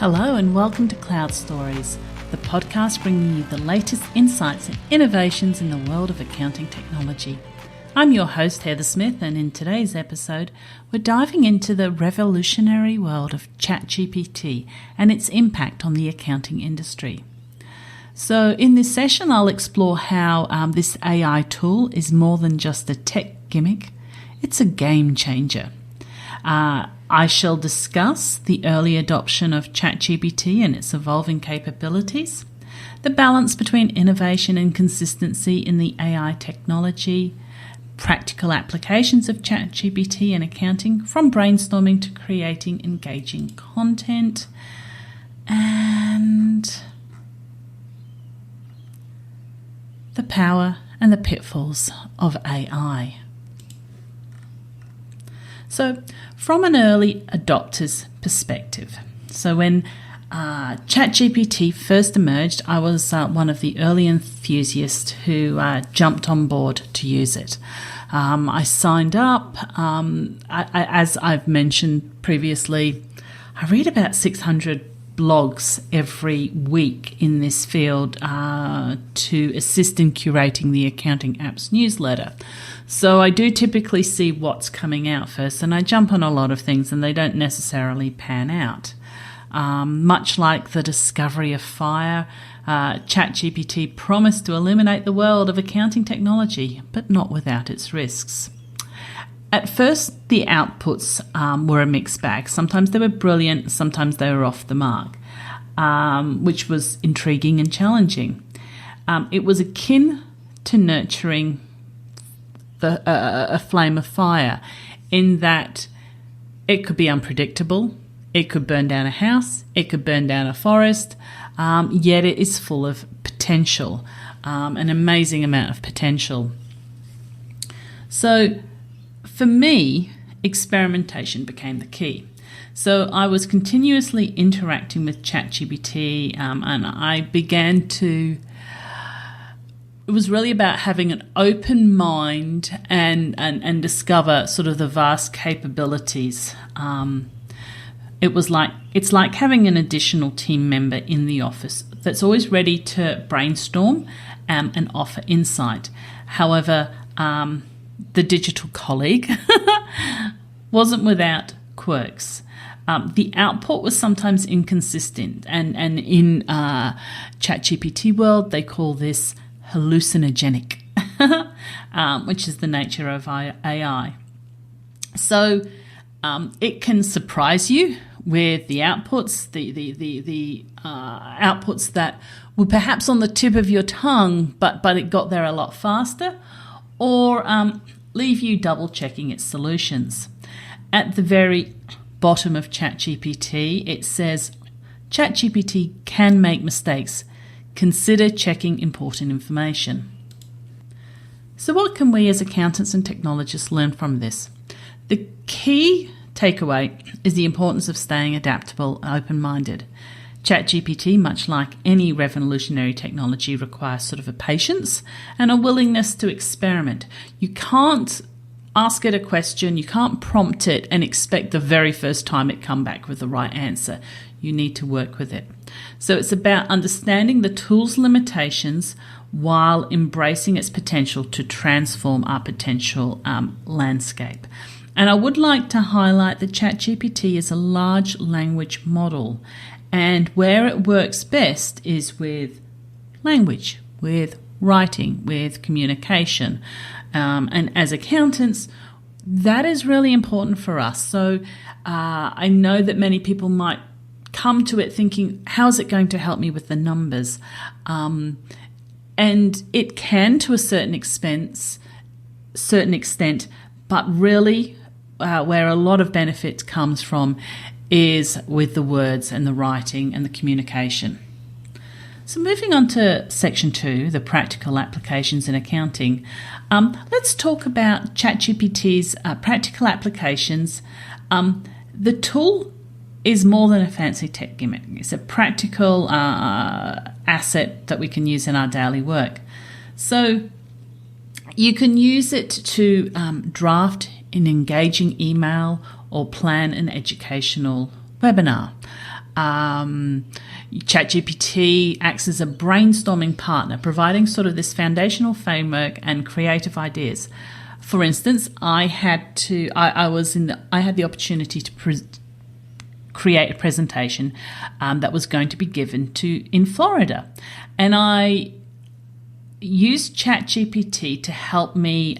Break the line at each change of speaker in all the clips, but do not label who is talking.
Hello and welcome to Cloud Stories, the podcast bringing you the latest insights and innovations in the world of accounting technology. I'm your host, Heather Smith, and in today's episode, we're diving into the revolutionary world of ChatGPT and its impact on the accounting industry. So in this session, I'll explore how this AI tool is more than just a tech gimmick. It's a game changer. I shall discuss the early adoption of ChatGPT and its evolving capabilities, the balance between innovation and consistency in the AI technology, practical applications of ChatGPT in accounting, from brainstorming to creating engaging content, and the power and the pitfalls of AI. So, from an early adopter's perspective, so when ChatGPT first emerged, I was one of the early enthusiasts who jumped on board to use it. I signed up. As I've mentioned previously, I read about 600 blogs every week in this field to assist in curating the Accounting Apps newsletter. So I do typically see what's coming out first, and I jump on a lot of things and they don't necessarily pan out. Much like the discovery of fire, ChatGPT promised to eliminate the world of accounting technology, but not without its risks. At first, the outputs were a mixed bag. Sometimes they were brilliant, sometimes they were off the mark, which was intriguing and challenging. It was akin to nurturing a flame of fire, in that it could be unpredictable, it could burn down a house, it could burn down a forest, yet it is full of potential, an amazing amount of potential. So for me, experimentation became the key. So I was continuously interacting with ChatGPT, and I began to... It was really about having an open mind and discover sort of the vast capabilities. It's like having an additional team member in the office that's always ready to brainstorm and offer insight. However, the digital colleague wasn't without quirks. The output was sometimes inconsistent, and in ChatGPT world, they call this hallucinogenic, which is the nature of AI. So it can surprise you with the outputs, the outputs that were perhaps on the tip of your tongue, but it got there a lot faster, or leave you double checking its solutions. At the very bottom of ChatGPT, it says, ChatGPT can make mistakes. Consider checking important information. So what can we as accountants and technologists learn from this? The key takeaway is the importance of staying adaptable and open-minded. ChatGPT, much like any revolutionary technology, requires sort of a patience and a willingness to experiment. You can't ask it a question, you can't prompt it and expect the very first time it come back with the right answer. You need to work with it. So it's about understanding the tool's limitations while embracing its potential to transform our potential landscape. And I would like to highlight that ChatGPT is a large language model, and where it works best is with language, with writing, with communication. And as accountants, that is really important for us. So I know that many people might come to it thinking, how is it going to help me with the numbers? And it can to a certain extent, but really where a lot of benefit comes from is with the words and the writing and the communication. So moving on to section 2, the practical applications in accounting, let's talk about ChatGPT's practical applications. The tool is more than a fancy tech gimmick. It's a practical asset that we can use in our daily work. So you can use it to draft an engaging email or plan an educational webinar. ChatGPT acts as a brainstorming partner, providing sort of this foundational framework and creative ideas. For instance, I had the opportunity to create a presentation that was going to be given in Florida, and I used ChatGPT to help me.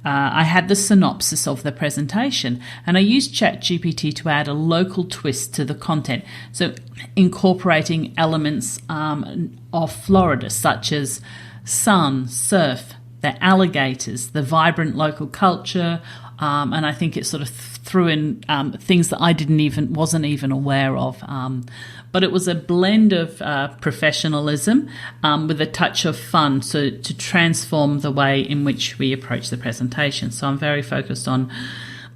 I had the synopsis of the presentation, and I used ChatGPT to add a local twist to the content, so incorporating elements of Florida, such as sun, surf, the alligators, the vibrant local culture, and I think it sort of threw in things that I wasn't even aware of. But it was a blend of professionalism with a touch of fun, so to transform the way in which we approach the presentation. So I'm very focused on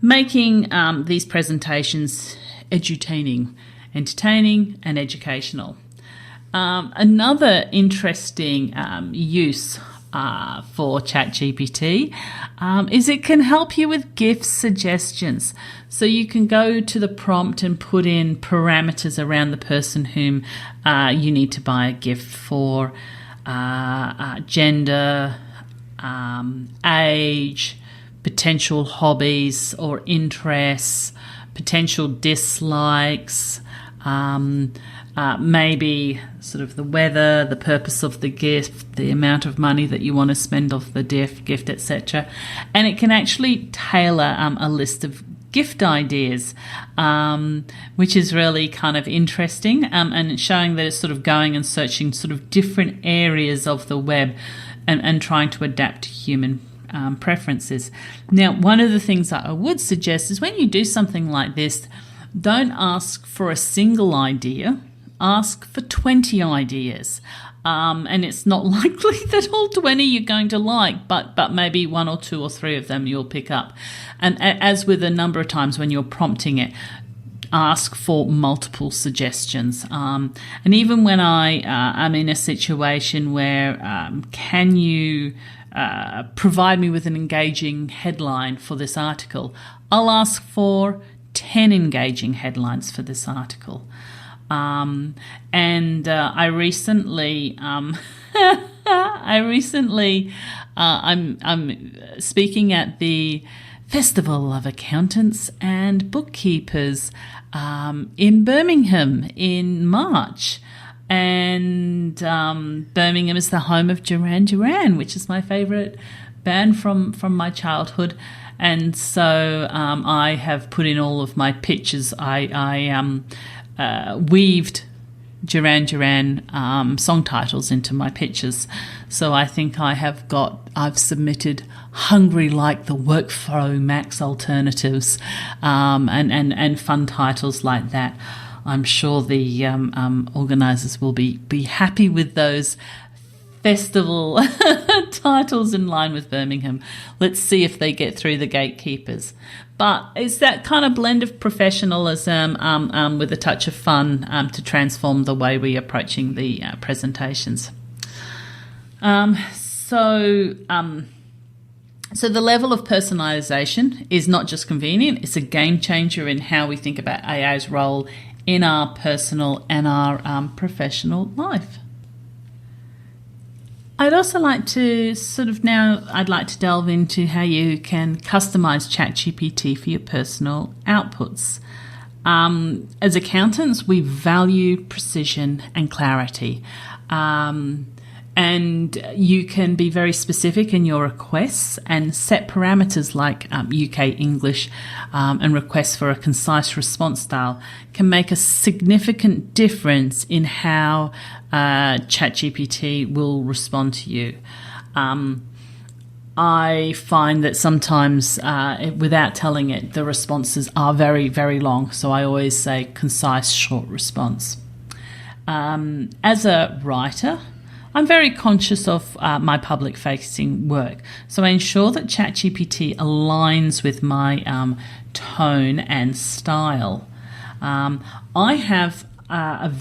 making these presentations edutaining, entertaining, and educational. Another interesting use for ChatGPT is it can help you with gift suggestions. So you can go to the prompt and put in parameters around the person whom you need to buy a gift for, gender, age, potential hobbies or interests, potential dislikes, maybe sort of the weather, the purpose of the gift, the amount of money that you want to spend of the gift, etc. And it can actually tailor a list of gift ideas, which is really kind of interesting, and showing that it's sort of going and searching sort of different areas of the web and trying to adapt to human preferences. Now, one of the things that I would suggest is when you do something like this, don't ask for a single idea, ask for 20 ideas. And it's not likely that all 20 you're going to like, but maybe 1 or 2 or 3 of them you'll pick up. And as with a number of times when you're prompting it, ask for multiple suggestions. And even when I am in a situation where can you provide me with an engaging headline for this article, I'll ask for 10 engaging headlines for this article. And I recently I'm speaking at the Festival of Accountants and Bookkeepers in Birmingham in March. And Birmingham is the home of Duran Duran, which is my favourite band from my childhood. And so I have put in all of my pictures. I weaved Duran Duran song titles into my pictures. So I think I've submitted Hungry Like the Workflow Max alternatives and fun titles like that. I'm sure the organisers will be happy with those festival titles in line with Birmingham. Let's see if they get through the gatekeepers. But it's that kind of blend of professionalism with a touch of fun to transform the way we're approaching the presentations. So the level of personalisation is not just convenient, it's a game changer in how we think about AI's role in our personal and our professional life. I'd also like to I'd like to delve into how you can customise ChatGPT for your personal outputs. As accountants, we value precision and clarity. And you can be very specific in your requests and set parameters like UK English and requests for a concise response style can make a significant difference in how ChatGPT will respond to you. I find that sometimes, without telling it, the responses are very, very long. So I always say concise, short response. As a writer, I'm very conscious of my public-facing work, so I ensure that ChatGPT aligns with my tone and style. I have I'm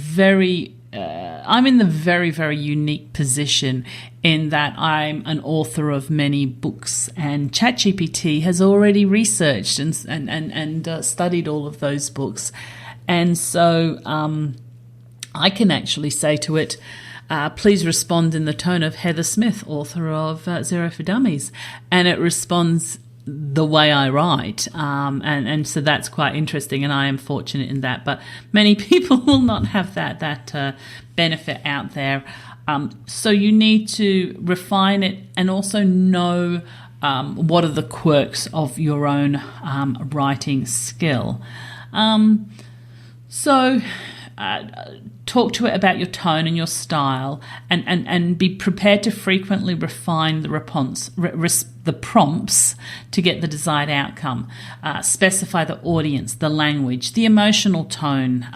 in the very, very unique position in that I'm an author of many books, and ChatGPT has already researched and studied all of those books. And so I can actually say to it, please respond in the tone of Heather Smith, author of Zero for Dummies. And it responds the way I write. And so that's quite interesting, and I am fortunate in that. But many people will not have that benefit out there. So you need to refine it and also know what are the quirks of your own writing skill. So talk to it about your tone and your style, and be prepared to frequently refine the prompts to get the desired outcome. Specify the audience, the language, the emotional tone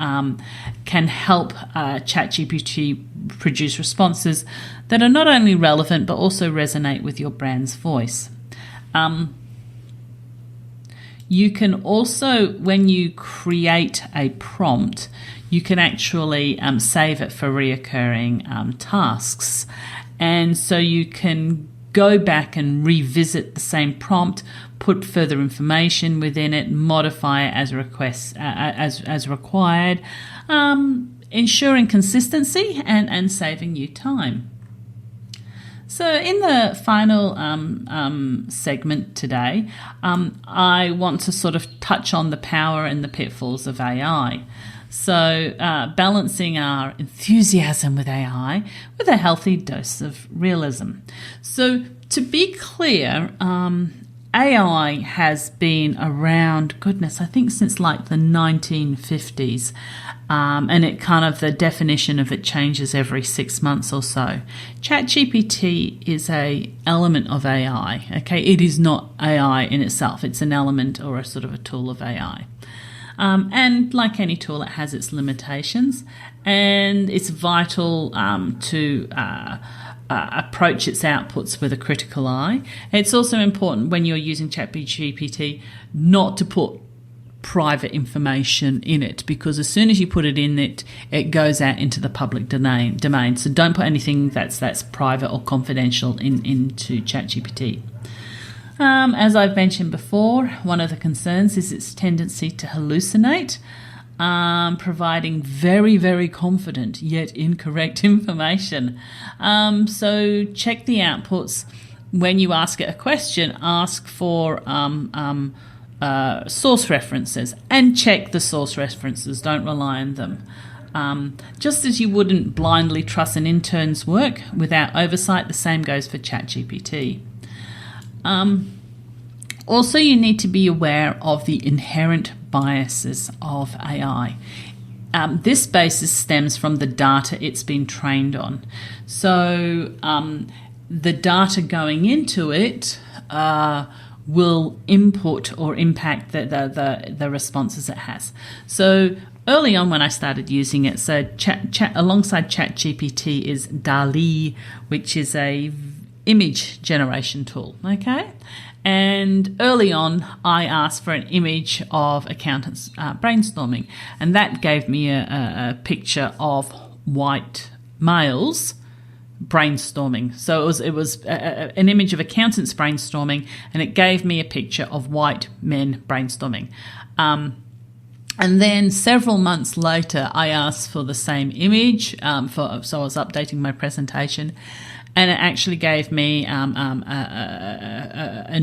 can help ChatGPT produce responses that are not only relevant but also resonate with your brand's voice. You can also, when you create a prompt, you can actually save it for reoccurring tasks. And so you can go back and revisit the same prompt, put further information within it, modify it as required, ensuring consistency and saving you time. So in the final segment today, I want to sort of touch on the power and the pitfalls of AI. So balancing our enthusiasm with AI with a healthy dose of realism. So to be clear, AI has been around, goodness, I think since like the 1950s. And it kind of, the definition of it changes every 6 months or so. ChatGPT is a element of AI, okay? It is not AI in itself. It's an element or a sort of a tool of AI. And like any tool, it has its limitations, and it's vital to approach its outputs with a critical eye. It's also important when you're using ChatGPT not to put private information in it, because as soon as you put it in it, it goes out into the public domain. So don't put anything that's private or confidential into ChatGPT. As I've mentioned before, one of the concerns is its tendency to hallucinate, providing very, very confident yet incorrect information. So check the outputs. When you ask it a question, ask for source references, and check the source references. Don't rely on them. Just as you wouldn't blindly trust an intern's work without oversight, the same goes for ChatGPT. Also, you need to be aware of the inherent biases of AI. This basis stems from the data it's been trained on. So the data going into it will input or impact the responses it has. So early on when I started using it, so alongside ChatGPT is DALL-E, which is a image generation tool, okay? And early on, I asked for an image of accountants brainstorming, and that gave me a picture of white males brainstorming. So it was an image of accountants brainstorming, and it gave me a picture of white men brainstorming. And then several months later, I asked for the same image, so I was updating my presentation, and it actually gave me an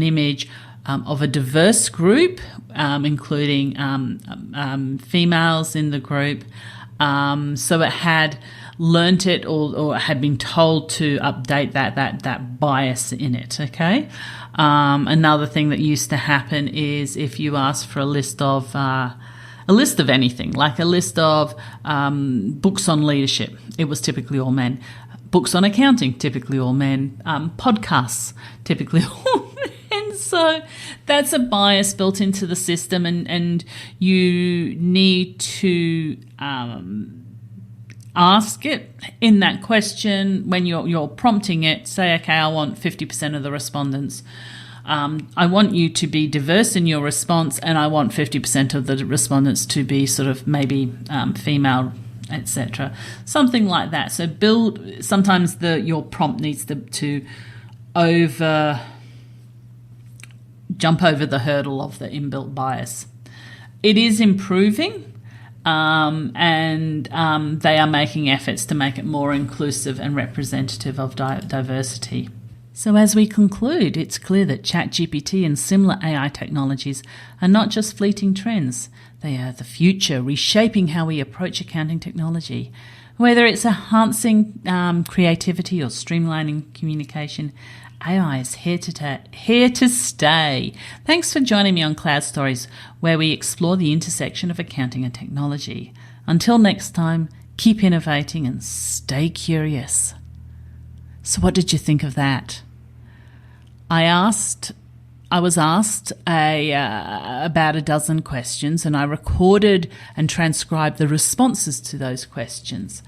image of a diverse group, including females in the group. So it had learnt it or had been told to update that bias in it, okay? Another thing that used to happen is if you ask for a list of anything, like a list of books on leadership, it was typically all men. Books on accounting, typically all men. Podcasts, typically all men. So that's a bias built into the system, and you need to ask it in that question when you're prompting it. Say, okay, I want 50% of the respondents. I want you to be diverse in your response, and I want 50% of the respondents to be sort of maybe female, etc. Something like that. So sometimes your prompt needs to jump over the hurdle of the inbuilt bias. It is improving, and they are making efforts to make it more inclusive and representative of diversity. So as we conclude, it's clear that ChatGPT and similar AI technologies are not just fleeting trends. They are the future, reshaping how we approach accounting technology. Whether it's enhancing creativity or streamlining communication, AI is here to stay. Thanks for joining me on Cloud Stories, where we explore the intersection of accounting and technology. Until next time, keep innovating and stay curious. So what did you think of that? I was asked about a dozen questions, and I recorded and transcribed the responses to those questions.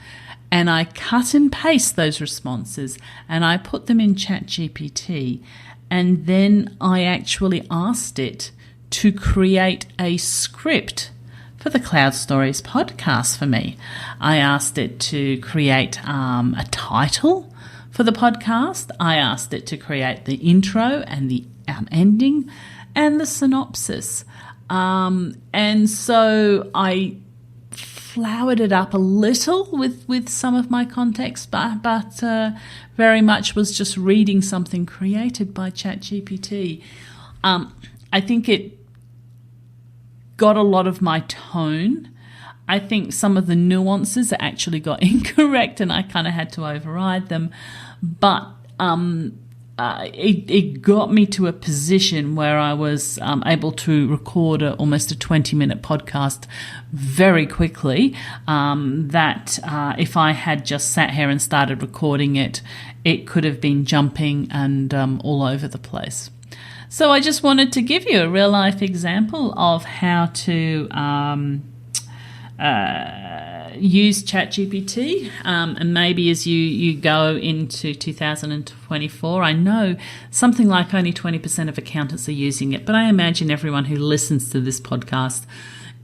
And I cut and paste those responses and I put them in ChatGPT. And then I actually asked it to create a script for the Cloud Stories podcast for me. I asked it to create a title for the podcast. I asked it to create the intro and the ending and the synopsis. And so I flowered it up a little with some of my context, but very much was just reading something created by ChatGPT. I think it got a lot of my tone. I think some of the nuances actually got incorrect and I kind of had to override them. But it got me to a position where I was able to record almost a 20-minute podcast very quickly, that if I had just sat here and started recording it, it could have been jumping and all over the place. So I just wanted to give you a real-life example of how to use ChatGPT, and maybe as you go into 2024, I know something like only 20% of accountants are using it, but I imagine everyone who listens to this podcast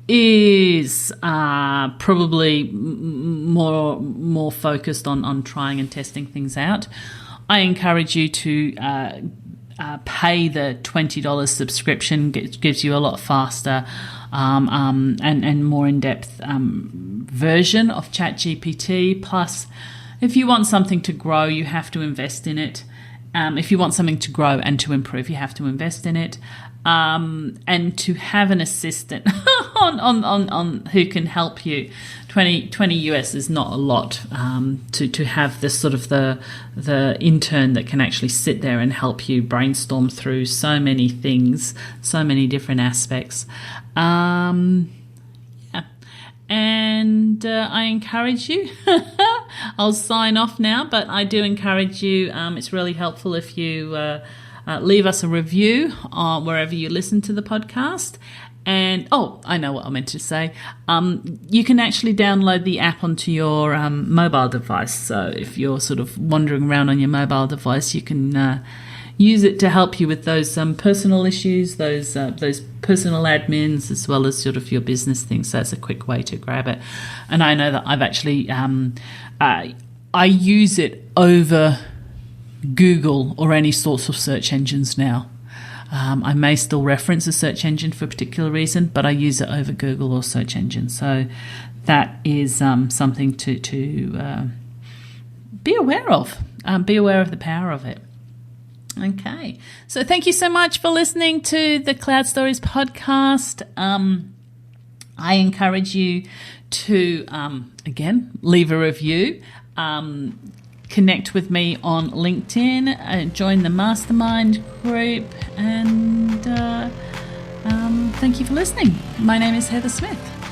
is probably more focused on trying and testing things out. I encourage you to pay the $20 subscription. It gives you a lot faster and more in-depth version of ChatGPT. Plus, if you want something to grow, you have to invest in it. If you want something to grow and to improve, you have to invest in it. And to have an assistant on who can help you. 20 US is not a lot to have this sort of the intern that can actually sit there and help you brainstorm through so many things, so many different aspects. And I encourage you, I'll sign off now, but I do encourage you, it's really helpful if you leave us a review wherever you listen to the podcast. And, I know what I meant to say. You can actually download the app onto your mobile device. So if you're sort of wandering around on your mobile device, you can use it to help you with those personal issues, those personal admins, as well as sort of your business things. So it's a quick way to grab it. And I know that I've actually, I use it over Google or any sorts of search engines now. I may still reference a search engine for a particular reason, but I use it over Google or search engine. So that is something to be aware of. Be aware of the power of it. Okay. So thank you so much for listening to the Cloud Stories podcast. I encourage you to, again, leave a review. Connect with me on LinkedIn, join the mastermind group, and thank you for listening. My name is Heather Smith.